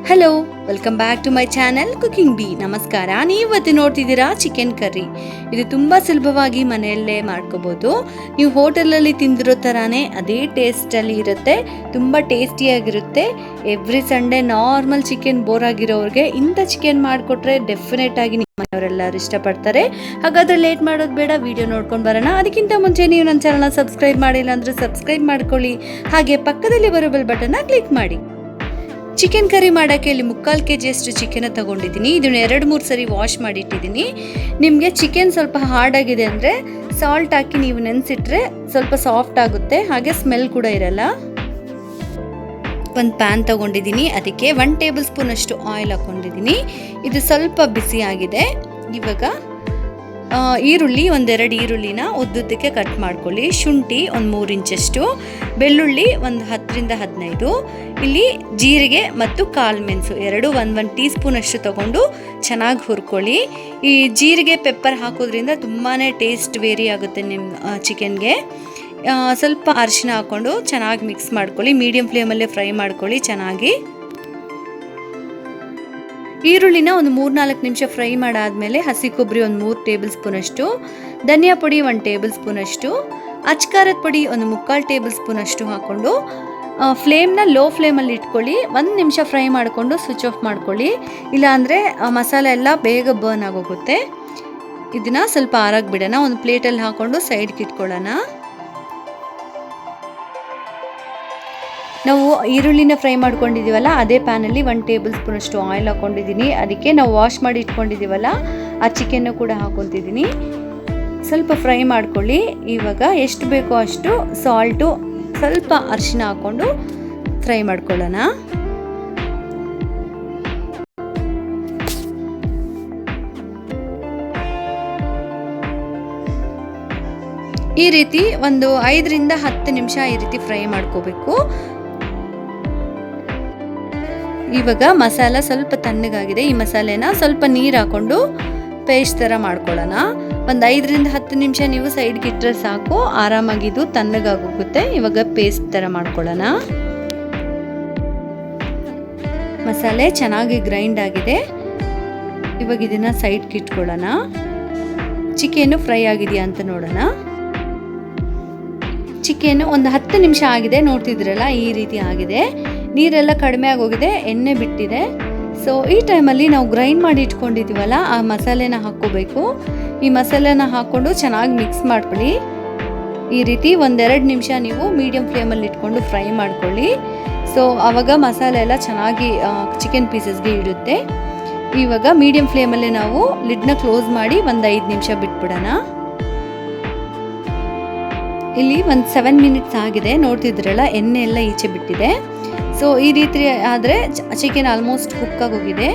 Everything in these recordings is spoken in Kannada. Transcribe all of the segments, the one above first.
Hello, welcome back to my channel cooking B. ನಮಸ್ಕಾರ. ನೀವತ್ತು ನೋಡ್ತಿದ್ದೀರಾ ಚಿಕನ್ ಕರ್ರಿ. ಇದು ತುಂಬ ಸುಲಭವಾಗಿ ಮನೆಯಲ್ಲೇ ಮಾಡ್ಕೋಬೋದು. ನೀವು ಹೋಟೆಲಲ್ಲಿ ತಿಂದಿರೋ ಥರನೇ ಅದೇ ಟೇಸ್ಟಲ್ಲಿ ಇರುತ್ತೆ, ತುಂಬ ಟೇಸ್ಟಿಯಾಗಿರುತ್ತೆ. Every Sunday normal chicken bore ಆಗಿರೋರಿಗೆ ಇಂಥ ಚಿಕನ್ ಮಾಡಿಕೊಟ್ರೆ ಡೆಫಿನೆಟ್ ಆಗಿ ನಿಮ್ಮ ಮನೆಯವರೆಲ್ಲರೂ ಇಷ್ಟಪಡ್ತಾರೆ. ಹಾಗಾದರೆ ಲೇಟ್ ಮಾಡೋದು ಬೇಡ, ವಿಡಿಯೋ ನೋಡ್ಕೊಂಡು ಬರೋಣ. ಅದಕ್ಕಿಂತ ಮುಂಚೆ ನೀವು ನನ್ನ ಚಾನಲ್ನ ಸಬ್ಸ್ಕ್ರೈಬ್ ಮಾಡಿಲ್ಲ ಅಂದರೆ ಸಬ್ಸ್ಕ್ರೈಬ್ ಮಾಡ್ಕೊಳ್ಳಿ. ಹಾಗೆ ಪಕ್ಕದಲ್ಲಿ ಬರೋ ಬೆಲ್ ಬಟನ್ನ ಕ್ಲಿಕ್ ಮಾಡಿ. ಚಿಕನ್ ಕರಿ ಮಾಡೋಕ್ಕೆ ಇಲ್ಲಿ 3/4 kg ಅಷ್ಟು ಚಿಕನ್ ತಗೊಂಡಿದ್ದೀನಿ. ಇದನ್ನು 2-3 ಸರಿ ವಾಶ್ ಮಾಡಿ ಇಟ್ಟಿದ್ದೀನಿ. ನಿಮಗೆ ಚಿಕನ್ ಸ್ವಲ್ಪ ಹಾರ್ಡ್ ಆಗಿದೆ ಅಂದರೆ ಸಾಲ್ಟ್ ಹಾಕಿ ನೀವು ನೆನೆಸಿಟ್ರೆ ಸ್ವಲ್ಪ ಸಾಫ್ಟ್ ಆಗುತ್ತೆ, ಹಾಗೆ ಸ್ಮೆಲ್ ಕೂಡ ಇರಲ್ಲ. ಒಂದು ಪ್ಯಾನ್ ತಗೊಂಡಿದ್ದೀನಿ, ಅದಕ್ಕೆ 1 ಟೇಬಲ್ ಸ್ಪೂನ್ ಅಷ್ಟು ಆಯಿಲ್ ಹಾಕೊಂಡಿದ್ದೀನಿ. ಇದು ಸ್ವಲ್ಪ ಬಿಸಿ ಆಗಿದೆ. ಇವಾಗ ಈರುಳ್ಳಿ 1-2 ಈರುಳ್ಳಿನ ಉದ್ದುದ್ದಕ್ಕೆ ಕಟ್ ಮಾಡ್ಕೊಳ್ಳಿ. ಶುಂಠಿ 3 ಇಂಚಷ್ಟು, ಬೆಳ್ಳುಳ್ಳಿ 10-15, ಇಲ್ಲಿ ಜೀರಿಗೆ ಮತ್ತು ಕಾಳು ಮೆಣಸು 1 ಟೀ ಸ್ಪೂನ್ ಅಷ್ಟು ತಗೊಂಡು ಚೆನ್ನಾಗಿ ಹುರ್ಕೊಳ್ಳಿ. ಈ ಜೀರಿಗೆ ಪೆಪ್ಪರ್ ಹಾಕೋದ್ರಿಂದ ತುಂಬಾ ಟೇಸ್ಟ್ ವೇರಿ ಆಗುತ್ತೆ ನಿಮ್ಮ ಚಿಕನ್ಗೆ. ಸ್ವಲ್ಪ ಅರಿಶಿನ ಹಾಕ್ಕೊಂಡು ಚೆನ್ನಾಗಿ ಮಿಕ್ಸ್ ಮಾಡ್ಕೊಳ್ಳಿ. ಮೀಡಿಯಂ ಫ್ಲೇಮಲ್ಲೇ ಫ್ರೈ ಮಾಡ್ಕೊಳ್ಳಿ ಚೆನ್ನಾಗಿ. ಈರುಳ್ಳಿನ 3-4 ನಿಮಿಷ ಫ್ರೈ ಮಾಡಾದ್ಮೇಲೆ ಹಸಿ ಕೊಬ್ಬರಿ 3 ಟೇಬಲ್ ಸ್ಪೂನ್ ಅಷ್ಟು, ಧನಿಯಾ ಪುಡಿ 1 ಟೇಬಲ್ ಸ್ಪೂನ್ ಅಷ್ಟು, ಅಚ್ಕಾರದ ಪುಡಿ 1/4 ಟೇಬಲ್ ಸ್ಪೂನ್ ಅಷ್ಟು ಹಾಕ್ಕೊಂಡು ಫ್ಲೇಮ್ನ ಲೋ ಫ್ಲೇಮಲ್ಲಿ ಇಟ್ಕೊಳ್ಳಿ. 1 ನಿಮಿಷ ಫ್ರೈ ಮಾಡಿಕೊಂಡು ಸ್ವಿಚ್ ಆಫ್ ಮಾಡ್ಕೊಳ್ಳಿ, ಇಲ್ಲಾಂದರೆ ಮಸಾಲೆ ಎಲ್ಲ ಬೇಗ ಬರ್ನ್ ಆಗೋಗುತ್ತೆ. ಇದನ್ನು ಸ್ವಲ್ಪ ಆರಾಗಿ ಬಿಡೋಣ. ಒಂದು ಪ್ಲೇಟಲ್ಲಿ ಹಾಕ್ಕೊಂಡು ಸೈಡ್ಗೆ ಇಟ್ಕೊಳ್ಳೋಣ. ನಾವು ಈರುಳ್ಳಿನ ಫ್ರೈ ಮಾಡ್ಕೊಂಡಿದ್ದೀವಲ್ಲ, ಅದೇ ಪ್ಯಾನಲ್ಲಿ 1 ಟೇಬಲ್ ಸ್ಪೂನ್ ಅಷ್ಟು ಆಯಿಲ್ ಹಾಕ್ಕೊಂಡಿದ್ದೀನಿ. ಅದಕ್ಕೆ ನಾವು ವಾಶ್ ಮಾಡಿ ಇಟ್ಕೊಂಡಿದ್ದೀವಲ್ಲ ಆ ಚಿಕನ್ನು ಕೂಡ ಹಾಕ್ಕೊತಿದ್ದೀನಿ. ಸ್ವಲ್ಪ ಫ್ರೈ ಮಾಡ್ಕೊಳ್ಳಿ. ಇವಾಗ ಎಷ್ಟು ಬೇಕೋ ಅಷ್ಟು ಸಾಲ್ಟು, ಸ್ವಲ್ಪ ಅರಿಶಿನ ಹಾಕ್ಕೊಂಡು ಫ್ರೈ ಮಾಡ್ಕೊಳ್ಳೋಣ. ಈ ರೀತಿ ಒಂದು 5-10 ನಿಮಿಷ ಈ ರೀತಿ ಫ್ರೈ ಮಾಡ್ಕೋಬೇಕು. ಇವಾಗ ಮಸಾಲ ಸ್ವಲ್ಪ ತಣ್ಣಗಾಗಿದೆ. ಈ ಮಸಾಲೆನ ಸ್ವಲ್ಪ ನೀರು ಹಾಕ್ಕೊಂಡು ಪೇಸ್ಟ್ ಥರ ಮಾಡ್ಕೊಳ್ಳೋಣ. ಒಂದು 5-10 ನಿಮಿಷ ನೀವು ಸೈಡ್ಗೆ ಇಟ್ಟರೆ ಸಾಕು, ಆರಾಮಾಗಿದ್ದು ತಣ್ಣಗಾಗೋಗುತ್ತೆ. ಇವಾಗ ಪೇಸ್ಟ್ ಥರ ಮಾಡ್ಕೊಳ್ಳೋಣ. ಮಸಾಲೆ ಚೆನ್ನಾಗಿ ಗ್ರೈಂಡ್ ಆಗಿದೆ. ಇವಾಗ ಇದನ್ನು ಸೈಡ್ಗೆ ಇಟ್ಕೊಳ್ಳೋಣ. ಚಿಕನ್ನು ಫ್ರೈ ಆಗಿದೆಯಾ ಅಂತ ನೋಡೋಣ. ಚಿಕನ್ನು ಒಂದು 10 ನಿಮಿಷ ಆಗಿದೆ, ನೋಡ್ತಿದ್ರಲ್ಲ ಈ ರೀತಿ ಆಗಿದೆ. ನೀರೆಲ್ಲ ಕಡಿಮೆ ಆಗೋಗಿದೆ, ಎಣ್ಣೆ ಬಿಟ್ಟಿದೆ. ಸೊ ಈ ಟೈಮಲ್ಲಿ ನಾವು ಗ್ರೈಂಡ್ ಮಾಡಿ ಇಟ್ಕೊಂಡಿದ್ದೀವಲ್ಲ ಆ ಮಸಾಲೆನ ಹಾಕ್ಕೋಬೇಕು. ಈ ಮಸಾಲೆನ ಹಾಕ್ಕೊಂಡು ಚೆನ್ನಾಗಿ ಮಿಕ್ಸ್ ಮಾಡ್ಕೊಳ್ಳಿ. ಈ ರೀತಿ 1-2 ನಿಮಿಷ ನೀವು ಮೀಡಿಯಂ ಫ್ಲೇಮಲ್ಲಿ ಇಟ್ಕೊಂಡು ಫ್ರೈ ಮಾಡ್ಕೊಳ್ಳಿ. ಸೊ ಆವಾಗ ಮಸಾಲೆ ಎಲ್ಲ ಚೆನ್ನಾಗಿ ಚಿಕನ್ ಪೀಸಸ್ಗೆ ಇಡುತ್ತೆ. ಇವಾಗ ಮೀಡಿಯಂ ಫ್ಲೇಮಲ್ಲೇ ನಾವು ಲಿಡ್ನ ಕ್ಲೋಸ್ ಮಾಡಿ ಒಂದು 5 ನಿಮಿಷ ಬಿಟ್ಬಿಡೋಣ. ಇಲ್ಲಿ ಒಂದು 7 ಮಿನಿಟ್ಸ್ ಆಗಿದೆ, ನೋಡ್ತಿದ್ರಲ್ಲ ಎಣ್ಣೆ ಎಲ್ಲ ಈಚೆ ಬಿಟ್ಟಿದೆ. ಸೊ ಈ ರೀತಿ ಆದರೆ ಚಿಕನ್ ಆಲ್ಮೋಸ್ಟ್ ಕುಕ್ ಆಗೋಗಿದೆ.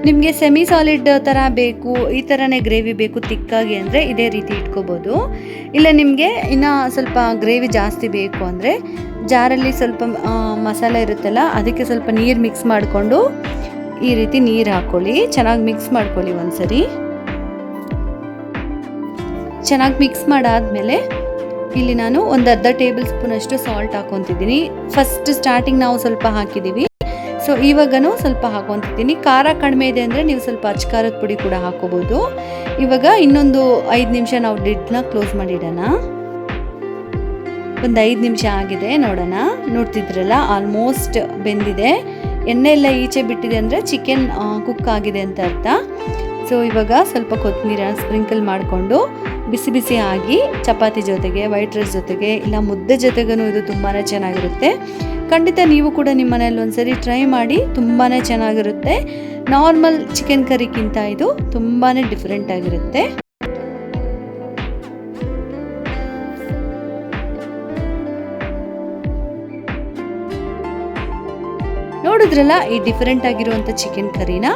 ನಿಮಗೆ ಸೆಮಿ ಸಾಲಿಡ್ ಥರ ಬೇಕು, ಈ ಥರನೇ ಗ್ರೇವಿ ಬೇಕು ತಿಕ್ಕಾಗಿ ಅಂದರೆ ಇದೇ ರೀತಿ ಇಟ್ಕೋಬೋದು. ಇಲ್ಲ ನಿಮಗೆ ಇನ್ನೂ ಸ್ವಲ್ಪ ಗ್ರೇವಿ ಜಾಸ್ತಿ ಬೇಕು ಅಂದರೆ ಜಾರಲ್ಲಿ ಸ್ವಲ್ಪ ಮಸಾಲೆ ಇರುತ್ತಲ್ಲ ಅದಕ್ಕೆ ಸ್ವಲ್ಪ ನೀರು ಮಿಕ್ಸ್ ಮಾಡಿಕೊಂಡು ಈ ರೀತಿ ನೀರು ಹಾಕ್ಕೊಳ್ಳಿ. ಚೆನ್ನಾಗಿ ಮಿಕ್ಸ್ ಮಾಡ್ಕೊಳ್ಳಿ. ಒಂದ್ಸರಿ ಚೆನ್ನಾಗಿ ಮಿಕ್ಸ್ ಮಾಡಾದ್ಮೇಲೆ ಇಲ್ಲಿ ನಾನು ಒಂದು 1/2 ಟೇಬಲ್ ಸ್ಪೂನ್ ಅಷ್ಟು ಸಾಲ್ಟ್ ಹಾಕೊತಿದ್ದೀನಿ. ಫಸ್ಟ್ ಸ್ಟಾರ್ಟಿಂಗ್ ನಾವು ಸ್ವಲ್ಪ ಹಾಕಿದ್ದೀವಿ, ಸೊ ಇವಾಗನೂ ಸ್ವಲ್ಪ ಹಾಕೊತಿದ್ದೀನಿ. ಖಾರ ಕಡಿಮೆ ಇದೆ ಅಂದರೆ ನೀವು ಸ್ವಲ್ಪ ಅಚ್ಕಾರದ ಪುಡಿ ಕೂಡ ಹಾಕೋಬೋದು. ಇವಾಗ ಇನ್ನೊಂದು 5 ನಿಮಿಷ ನಾವು ಲಿಡ್ನ ಕ್ಲೋಸ್ ಮಾಡಿಡೋಣ. ಒಂದು 5 ನಿಮಿಷ ಆಗಿದೆ, ನೋಡೋಣ. ನೋಡ್ತಿದ್ರಲ್ಲ ಆಲ್ಮೋಸ್ಟ್ ಬೆಂದಿದೆ, ಎಣ್ಣೆ ಎಲ್ಲ ಈಚೆ ಬಿಟ್ಟಿದೆ ಅಂದರೆ ಚಿಕನ್ ಕುಕ್ ಆಗಿದೆ ಅಂತ ಅರ್ಥ. ಸೊ ಇವಾಗ ಸ್ವಲ್ಪ ಕೊತ್ತಂಬರಿನ ಸ್ಪ್ರಿಂಕಲ್ ಮಾಡಿಕೊಂಡು ಬಿಸಿ ಬಿಸಿ ಆಗಿ ಚಪಾತಿ ಜೊತೆಗೆ, ವೈಟ್ ರೈಸ್ ಜೊತೆಗೆ, ಇಲ್ಲ ಮುದ್ದೆ ಜೊತೆಗೂ ಇದು ತುಂಬಾ ಚೆನ್ನಾಗಿರುತ್ತೆ. ಖಂಡಿತ ನೀವು ಕೂಡ ನಿಮ್ಮ ಮನೇಲಿ ಒಂದ್ಸರಿ ಟ್ರೈ ಮಾಡಿ, ತುಂಬಾ ಚೆನ್ನಾಗಿರುತ್ತೆ. ನಾರ್ಮಲ್ ಚಿಕನ್ ಕರಿಗಿಂತ ಇದು ತುಂಬಾ ಡಿಫ್ರೆಂಟ್ ಆಗಿರುತ್ತೆ. ನೋಡಿದ್ರಲ್ಲ ಈ ಡಿಫರೆಂಟ್ ಆಗಿರುವಂಥ ಚಿಕನ್ ಕರಿನ.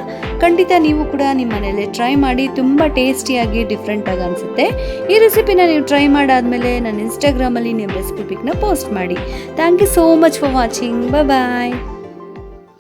ಖಂಡಿತ ನೀವು ಕೂಡ ನಿಮ್ಮ ಮನೆಯಲ್ಲೇ ಟ್ರೈ ಮಾಡಿ, ತುಂಬ ಟೇಸ್ಟಿಯಾಗಿ ಡಿಫ್ರೆಂಟಾಗಿ ಅನಿಸುತ್ತೆ. ಈ ರೆಸಿಪಿನ ನೀವು ಟ್ರೈ ಮಾಡಾದ್ಮೇಲೆ ನನ್ನ ಇನ್ಸ್ಟಾಗ್ರಾಮಲ್ಲಿ ನಿಮ್ಮ ರೆಸಿಪಿ ಪಿಕ್ನ ಪೋಸ್ಟ್ ಮಾಡಿ. Thank you so much for watching. Bye.